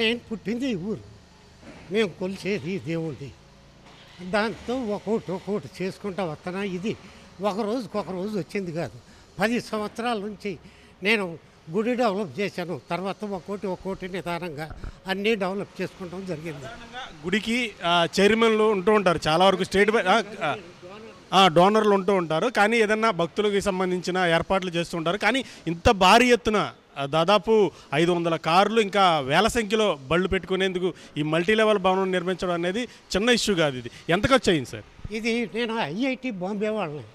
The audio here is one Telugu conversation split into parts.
నేను పుట్టింది ఈ ఊరు, మేము కొలిచేది దేవుడిది. దాంతో ఒక్కొక్కటి చేసుకుంటా వస్తున్నా. ఇది ఒక రోజు వచ్చింది కాదు. 10 సంవత్సరాల నుంచి నేను గుడి డెవలప్ చేశాను. తర్వాత ఒక్కోటి నిదానంగా అన్నీ డెవలప్ చేసుకోవడం జరిగింది. గుడికి చైర్మన్లు ఉంటూ ఉంటారు, చాలా వరకు స్టేట్ డోనర్లు ఉంటూ ఉంటారు. కానీ ఏదన్నా భక్తులకి సంబంధించిన ఏర్పాట్లు చేస్తూ ఉంటారు. కానీ ఇంత భారీ ఎత్తున దాదాపు 500 కార్లు ఇంకా వేల సంఖ్యలో బళ్ళు పెట్టుకునేందుకు ఈ మల్టీ లెవెల్ భవనం నిర్మించడం అనేది చిన్న ఇష్యూ కాదు. ఇది ఎంత ఖర్చు అయింది సార్? ఇది నేను ఐఐటి బాంబే వాళ్ళని,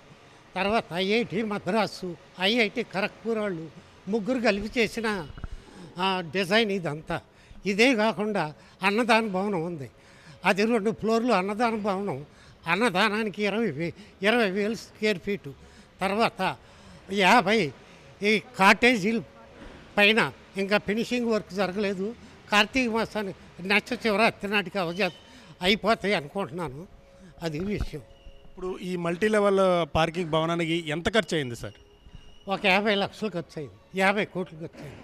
తర్వాత ఐఐటి మద్రాసు, ఐఐటి ఖరగ్పూర్ వాళ్ళు ముగ్గురు కలిపి చేసిన డిజైన్ ఇదంతా. ఇదే కాకుండా అన్నదాన భవనం ఉంది, అది 2 ఫ్లోర్లు అన్నదాన భవనం. అన్నదానానికి 20,000 స్క్వేర్ ఫీటు. తర్వాత 50 ఈ కాటేజీలు పైన ఇంకా ఫినిషింగ్ వర్క్ జరగలేదు. కార్తీక మాసానికి నెక్స్ట్ శివరాత్రి నాటికి అయిపోతాయి అనుకుంటున్నాను. అది విషయం. ఇప్పుడు ఈ మల్టీ లెవెల్ పార్కింగ్ భవనానికి ఎంత ఖర్చు అయింది సార్? ఒక 50 లక్షలు ఖర్చు అయింది, 50 కోట్లు ఖర్చు అయింది.